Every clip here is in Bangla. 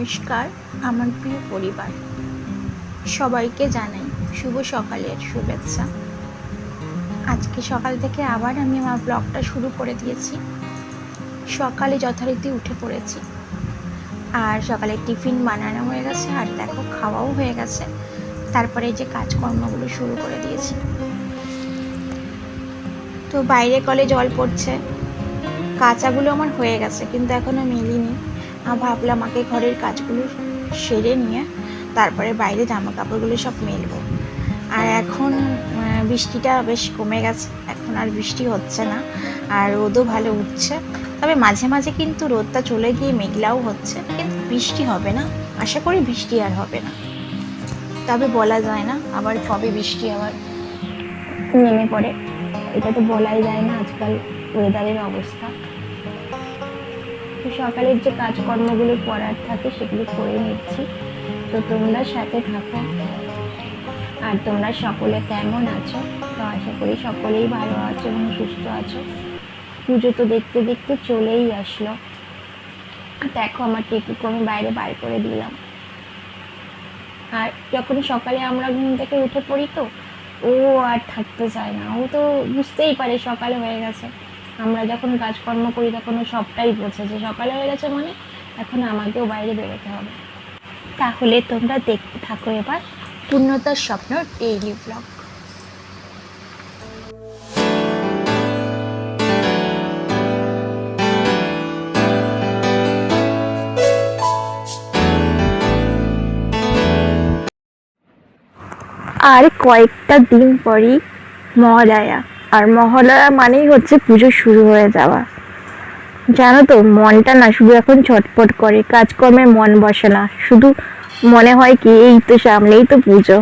নমস্কার আমার প্রিয় পরিবার, সবাইকে জানাই শুভ সকালের শুভেচ্ছা। আজকে সকাল থেকে আবার আমি আমার ব্লগটা শুরু করে দিয়েছি। সকালে যথারীতি উঠে পড়েছি, আর সকালে টিফিন বানানো হয়ে গেছে, আর দেখো খাওয়াও হয়ে গেছে। তারপরে যে কাজকর্মগুলো শুরু করে দিয়েছি। তো বাইরে কলে জল পড়ছে, কাঁচাগুলো আমার হয়ে গেছে কিন্তু এখনো মেলিনি। ভাবলাম আগে ঘরের কাজগুলো সেরে নিয়ে তারপরে বাইরে জামা কাপড়গুলো সব মেলবো। আর এখন বৃষ্টিটা বেশ কমে গেছে, এখন আর বৃষ্টি হচ্ছে না, আর রোদও ভালো উঠছে। তবে মাঝে মাঝে কিন্তু রোদটা চলে গিয়ে মেঘলাও হচ্ছে, কিন্তু বৃষ্টি হবে না। আশা করি বৃষ্টি আর হবে না, তবে বলা যায় না আবার কবে বৃষ্টি আবার নেমে পড়ে, এটা তো বলাই যায় না আজকাল ওয়েদারের অবস্থা। তো সকালের যে কাজকর্মগুলো করার থাকে সেগুলো করে নিচ্ছি। তো তোমরা সাথে থাকো। আর তোমরা সকলে কেমন আছো? তো আশা করি সকলেই ভালো আছো এবং সুস্থ আছো। পুজো তো দেখতে দেখতে চলেই আসলো। দেখো আমার টিপুকে আমি বাইরে বার করে দিলাম। আর যখন সকালে আমরা ঘুম থেকে উঠে পড়ি তো ও আর থাকতে চায় না, ও তো বুঝতেই পারে সকালে হয়ে গেছে। আমরা যখন কাজকর্ম করি তখন ও সবটাই বোঝে যে সকালে হয়ে গেছে, মানে এখন আমাকেও বাইরে বেরোতে হবে। তাহলে তোমরা দেখতে থাকো এবার পূর্ণতার স্বপ্ন ডেইলি ব্লগ। আর কয়েকটা দিন পরই মহালয়া, আর মহালয়া মানেই হচ্ছে পুজো শুরু হয়ে যাওয়া। জানো তো মনটা না শুধু এখন ছটফট করে, কাজকর্মে মন বসে না, শুধু মনে হয় কি এই তো সামনেই তো পুজো,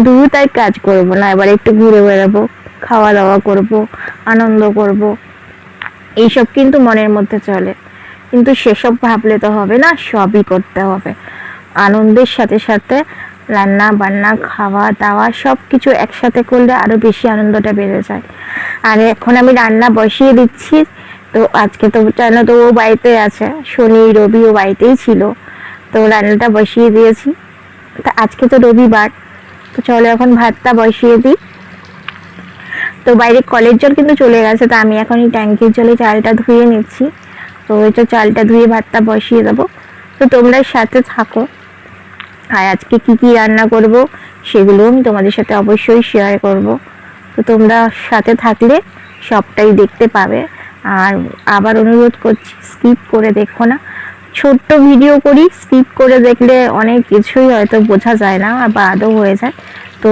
দূর তার কাজ করব না, এবার একটু ঘুরে বেড়াবো, খাওয়া দাওয়া করব, আনন্দ করব, এইসব কিন্তু মনের মধ্যে চলে। কিন্তু সেসব ভাবলে তো হবে না, সবই করতে হবে। আনন্দের সাথে সাথে রান্না বান্না খাওয়া দাওয়া সব কিছু একসাথে করলে আরো বেশি আনন্দটা বেড়ে যায়। আর এখন আমি রান্না বসিয়ে দিচ্ছি। তো আজকে তো জানো তো ও বাড়িতে আছে, শনি রবি ও বাড়িতেই ছিল, তো রান্নাটা বসিয়ে দিয়েছি। তা আজকে তো রবিবার, তো চলো এখন ভাতটা বসিয়ে দিই। তো বাইরে কলের জল কিন্তু চলে গেছে, তো আমি এখন এই ট্যাঙ্কির জলে চালটা ধুয়ে নিচ্ছি। তো ওই তো চালটা ধুয়ে ভাতটা বসিয়ে দেবো। তো তোমরা সাথে থাকো। আর আজকে কি কি রান্না করব সেগুলো আমি তোমাদের সাথে অবশ্যই শেয়ার করব। তো তোমরা সাথে থাকলে সবটাই দেখতে পাবে। আর আবার অনুরোধ করছি, স্কিপ করে দেখো না। ছোট্ট ভিডিও করি, স্কিপ করে দেখলে অনেক কিছুই হয়তো বোঝা যায় না বা আদৌ হয়ে যায়। তো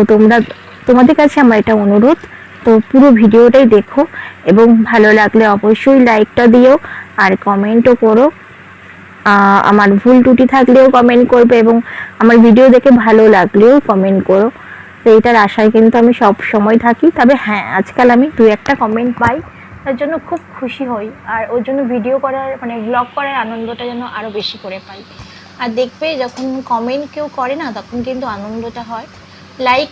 তোমাদের কাছে আমার এটা অনুরোধ, তো পুরো ভিডিওটাই দেখো এবং ভালো লাগলে অবশ্যই লাইকটা দিও আর কমেন্টও করো। আমার ভুল ত্রুটি থাকলেও কমেন্ট করবে এবং আমার ভিডিও দেখে ভালো লাগলেও কমেন্ট করো। তো এইটার আশায় কিন্তু আমি সব সময় থাকি। তবে হ্যাঁ, আজকাল আমি দু একটা কমেন্ট পাই, তার জন্য খুব খুশি হই, আর ওর জন্য ভিডিও করার মানে ব্লগ করার আনন্দটা যেন আরও বেশি করে পাই। আর দেখবে যখন কমেন্ট কেউ করে না তখন কিন্তু আনন্দটা হয়। লাইক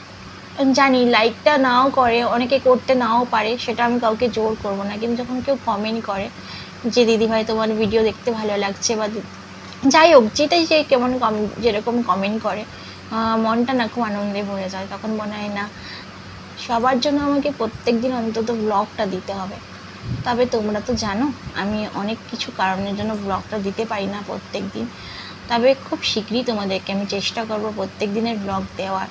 জানি লাইকটা নাও করে, অনেকে করতে নাও পারে, সেটা আমি কাউকে জোর করব না, কিন্তু যখন কেউ কমেন্ট করে যে দিদিভাই তোমার ভিডিও দেখতে ভালো লাগছে, বা যাই হোক যেটাই যে কেমন যেরকম কমেন্ট করে, মনটা না খুব আনন্দে ভরে যায়। তখন মনে হয় না সবার জন্য আমাকে প্রত্যেক দিন অন্তত ব্লগটা দিতে হবে। তবে তোমরা তো জানো আমি অনেক কিছু কারণের জন্য ব্লগটা দিতে পারি না প্রত্যেক দিন। তবে খুব শীঘ্রই তোমাদেরকে আমি চেষ্টা করব প্রত্যেক দিনের ব্লগ দেওয়ার।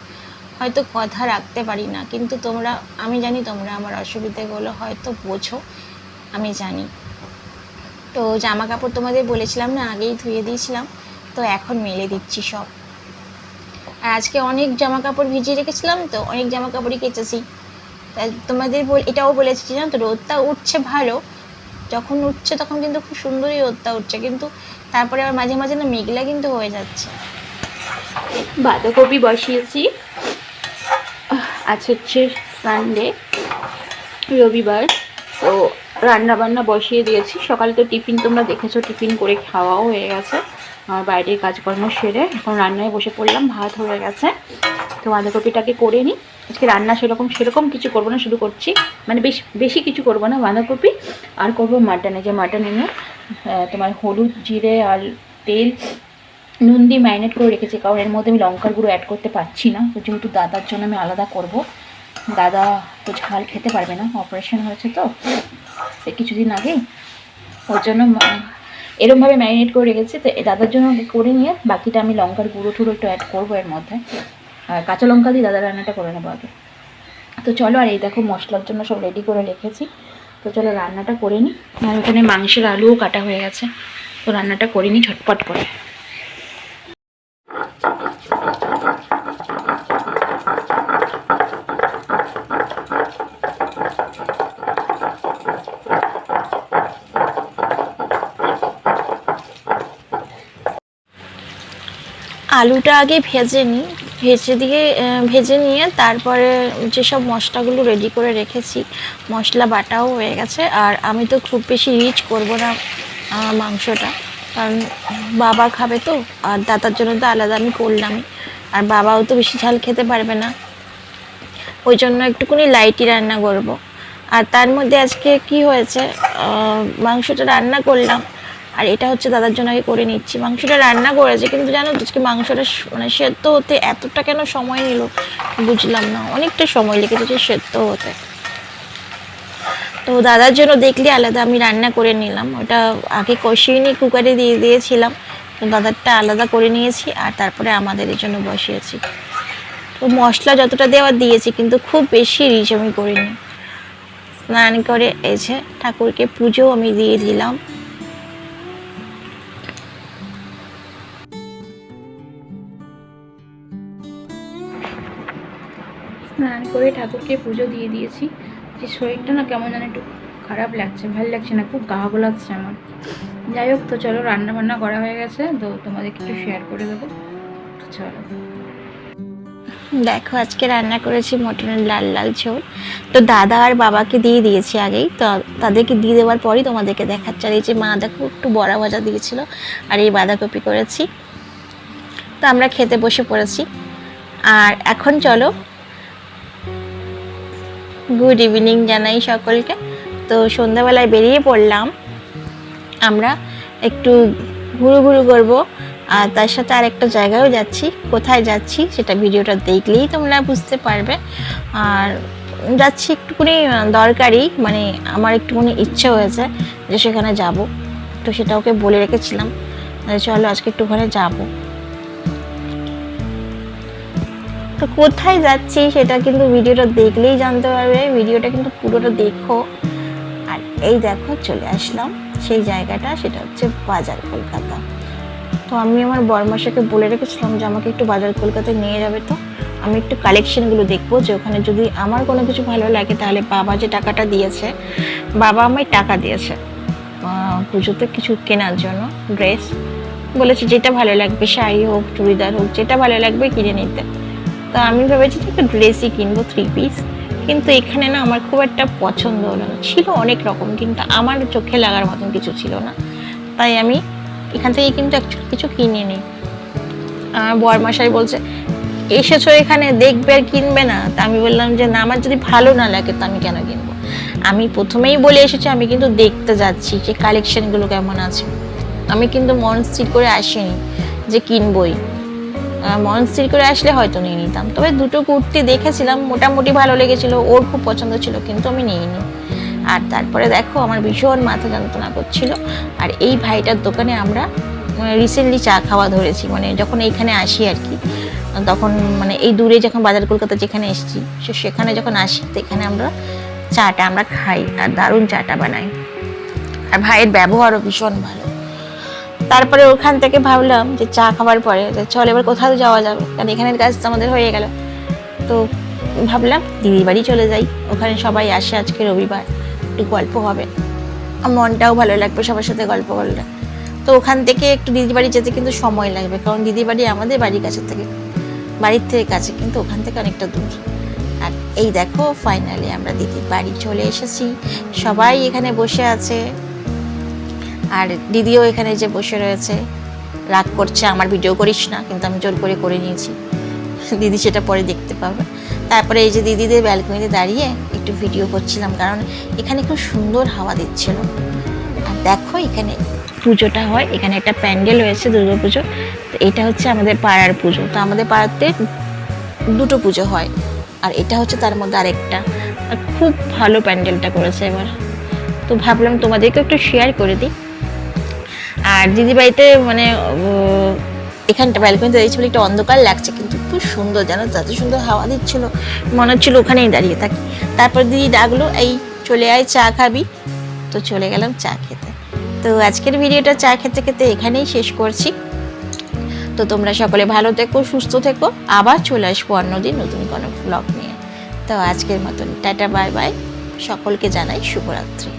হয়তো কথা রাখতে পারি না, কিন্তু আমি জানি তোমরা আমার অসুবিধাগুলো হয়তো বোঝো, আমি জানি। তো জামা কাপড় তোমাদের বলেছিলাম না আগেই ধুয়ে দিয়েছিলাম, তো এখন মেলে দিচ্ছি সব। আর আজকে অনেক জামা কাপড় ভিজিয়ে রেখেছিলাম, তো অনেক জামা কাপড়ই কেচেছি। তাই তোমাদের এটাও বলেছি না, তো রোদটা উঠছে ভালো, যখন উঠছে তখন কিন্তু খুব সুন্দরই রোদটা উঠছে, কিন্তু তারপরে আবার মাঝে মাঝে না মেঘলা কিন্তু হয়ে যাচ্ছে। বাঁধাকপি বসিয়েছি, আজ হচ্ছে সানডে, রবিবার, তো রান্না বান্না বসিয়ে দিয়েছি। সকালে তো টিফিন তোমরা দেখেছো, টিফিন করে খাওয়াও হয়ে গেছে, আর বাইরের কাজকর্ম সেরে এখন রান্নায় বসে পড়লাম। ভাত হয়ে গেছে, তো বাঁধাকপিটাকে করে নিই। আজকে রান্না সেরকম কিছু করবো না, শুধু করছি মানে বেশি কিছু করবো না, বাঁধাকপি আর করবো মাটন। যে মাটন এনে তোমার হলুদ জিরে আর তেল নুন দিয়ে ম্যারিনেট করে রেখেছি, কারণ এর মধ্যে আমি লঙ্কার গুঁড়ো অ্যাড করতে পারছি না, তো যেহেতু দাদার জন্য আমি আলাদা করব। দাদা তো ঝাল খেতে পারবে না, অপারেশন হয়েছে তো কিছুদিন আগেই, ওর জন্য এরমভাবে ম্যারিনেট করে রেখেছি। তো দাদার জন্য করে নিয়ে বাকিটা আমি লঙ্কার গুঁড়ো টুড়ো একটু অ্যাড করবো এর মধ্যে, আর কাঁচা লঙ্কা দিয়ে দাদা রান্নাটা করে নেবো আগে। তো চলো, আর এই দেখো মশলার জন্য সব রেডি করে রেখেছি। তো চলো রান্নাটা করে নিই। আর ওখানে মাংসের আলুও কাটা হয়ে গেছে, তো রান্নাটা করে নিই ঝটপট করে। আলুটা আগে ভেজে নিয়ে তারপরে যেসব মশলাগুলো রেডি করে রেখেছি, মশলা বাটাও হয়ে গেছে। আর আমি তো খুব বেশি রিচ করব না মাংসটা, কারণ বাবা খাবে তো, আর দাদার জন্য তো আলাদা আমি করলামই, আর বাবাও তো বেশি ঝাল খেতে পারবে না, ওই জন্য একটুখানি লাইটই রান্না করব। আর তার মধ্যে আজকে কি হয়েছে, মাংসটা রান্না করলাম, আর এটা হচ্ছে দাদার জন্য আগে করে নিচ্ছি। মাংসটা রান্না করেছে, কিন্তু জানো আজকে মাংসটা মানে সেদ্ধ হতে এতটা কেন সময় নিল বুঝলাম না, অনেকটা সময় লেগেছে সেদ্ধ হতে। তো দাদার জন্য দেখলে আলাদা আমি রান্না করে নিলাম, ওটা আগে কষিয়ে নিয়ে কুকারে দিয়ে দিয়েছিলাম, তো দাদারটা আলাদা করে নিয়েছি, আর তারপরে আমাদের এই জন্য বসিয়েছি। তো মশলা যতটা দেওয়ার দিয়েছি, কিন্তু খুব বেশি রিচ আমি করিনি। স্নান করে এসে ঠাকুরকে পুজো আমি দিয়ে দিলাম। স্নান করে ঠাকুরকে পুজো দিয়ে দিয়েছি। যে শরীরটা না কেমন যেন একটু খারাপ লাগছে, ভালো লাগছে না, খুব গা গোলাচ্ছে আমার। যাই হোক, তো চলো রান্না বান্না করা হয়ে গেছে, তো তোমাদেরকে একটু শেয়ার করে দেবো। তো চলো দেখো আজকে রান্না করেছি মটনের লাল লাল ঝোল। তো দাদা আর বাবাকে দিয়ে দিয়েছি আগেই, তো তাদেরকে দিয়ে দেওয়ার পরই তোমাদেরকে দেখাচ্ছি। আর এই যে মা দেখো একটু বড়া ভাজা দিয়েছিল, আর এই বাঁধাকপি করেছি। তো আমরা খেতে বসে পড়েছি। আর এখন চলো গুড ইভিনিং জানাই সকলকে। তো সন্ধ্যাবেলায় বেরিয়ে পড়লাম, আমরা একটু ঘুরু করবো, আর তার সাথে আর একটা জায়গায়ও যাচ্ছি। কোথায় যাচ্ছি সেটা ভিডিওটা দেখলেই তোমরা বুঝতে পারবে। আর যাচ্ছি একটুখানি দরকারি, মানে আমার একটুখানি ইচ্ছে হয়েছে যে সেখানে যাব, তো সেটা ওকে বলে রেখেছিলাম, চলো আজকে একটুখানি যাব। তো কোথায় যাচ্ছি সেটা কিন্তু ভিডিওটা দেখলেই জানতে পারবে, ভিডিওটা কিন্তু পুরোটা দেখো। আর এই দেখো চলে আসলাম সেই জায়গাটা, সেটা হচ্ছে বাজার কলকাতা। তো আমি আমার বরমাসাকে বলে রেখেছিলাম যে আমাকে একটু বাজার কলকাতায় নিয়ে যাবে। তো আমি একটু কালেকশনগুলো দেখবো, যে ওখানে যদি আমার কোনো কিছু ভালো লাগে, তাহলে বাবা যে টাকাটা দিয়েছে, বাবা আমায় টাকা দিয়েছে পুজোতে কিছু কেনার জন্য, ড্রেস বলেছে যেটা ভালো লাগবে, শাড়ি হোক চুড়িদার হোক, যেটা ভালো লাগবে কিনে নিতে। তো আমি ভেবেছি যে একটা ড্রেসই কিনবো 3 পিস, কিন্তু এখানে না আমার খুব একটা পছন্দ হলো না। ছিল অনেক রকম, কিন্তু আমার চোখে লাগার মতন কিছু ছিল না, তাই আমি এখান থেকে কিন্তু অ্যাকচুয়ালি কিছু কিনে নিই। আমার বরমাশাই বলছে এসেছো এখানে দেখবে আর কিনবে না, তা আমি বললাম যে না, আমার যদি ভালো না লাগে তো আমি কেন কিনবো। আমি প্রথমেই বলে এসেছি আমি কিন্তু দেখতে যাচ্ছি যে কালেকশনগুলো কেমন আছে, আমি কিন্তু মন স্থির করে আসিনি যে কিনবই। মন স্থির করে আসলে হয়তো নিয়ে নিতাম। তবে দুটো কুর্তি দেখেছিলাম, মোটামুটি ভালো লেগেছিল, ওর খুব পছন্দ ছিল, কিন্তু আমি নিইনি। আর তারপরে দেখো আমার ভীষণ মাথা যন্ত্রণা করছিল। আর এই ভাইটার দোকানে আমরা রিসেন্টলি চা খাওয়া ধরেছি, মানে যখন এইখানে আসি আর কি, তখন মানে এই দূরে যখন বাজার কলকাতা যেখানে এসেছি, সেখানে যখন আসি তো এখানে আমরা চাটা আমরা খাই, আর দারুণ চাটা বানাই, আর ভাইয়ের ব্যবহারও ভীষণ ভালো। তারপরে ওখান থেকে ভাবলাম যে চা খাবার পরে চল এবার কোথাও যাওয়া যাবে, কারণ এখানের কাজ তো আমাদের হয়ে গেল। তো ভাবলাম দিদির বাড়ি চলে যাই, ওখানে সবাই আসে, আজকে রবিবার, একটু গল্প হবে, মনটাও ভালো লাগবে সবার সাথে গল্প করলে। তো ওখান থেকে একটু দিদির বাড়ি যেতে কিন্তু সময় লাগবে, কারণ দিদির বাড়ি আমাদের বাড়ির কাছে, কিন্তু ওখান থেকে অনেকটা দূর। আর এই দেখো ফাইনালি আমরা দিদির বাড়ি চলে এসেছি, সবাই এখানে বসে আছে, আর দিদিও এখানে যে বসে রয়েছে, রাগ করছে আমার ভিডিও করিস না, কিন্তু আমি জোর করে নিয়েছি, দিদি সেটা পরে দেখতে পাবে। তারপরে এই যে দিদিদের ব্যালকনিতে দাঁড়িয়ে একটু ভিডিও করছিলাম, কারণ এখানে খুব সুন্দর হাওয়া দিচ্ছিল। আর দেখো এখানে পুজোটা হয়। এখানে একটা প্যান্ডেল হয়েছে দুর্গা পুজো। তো এটা হচ্ছে আমাদের পাড়ার পুজো। তো আমাদের পাড়াতে দুটো পুজো হয়, আর এটা হচ্ছে তার মধ্যে আরেকটা। আর খুব ভালো প্যান্ডেলটা করেছে এবার। তো ভাবলাম তোমাদেরকে একটু শেয়ার করে দিই। আর দিদি বাড়িতে মানে এখানটা ব্যালকনিতে দাঁড়িয়েছি বলে একটু অন্ধকার লাগছে, কিন্তু খুব সুন্দর, জানো তো, এত সুন্দর হাওয়া দিচ্ছিল, মনে হচ্ছিল ওখানেই দাঁড়িয়ে থাকি। তারপর দিদি ডাকলো, এই চলে আয় চা খাবি। তো চলে গেলাম চা খেতে। তো আজকের ভিডিওটা চা খেতে খেতে এখানেই শেষ করছি। তো তোমরা সকলে ভালো থেকো, সুস্থ থেকো। আবার চলে আসবো অন্যদিন নতুন কোনো ব্লগ নিয়ে। তো আজকের মতন টাটা, বাই বাই। সকলকে জানাই শুভরাত্রি।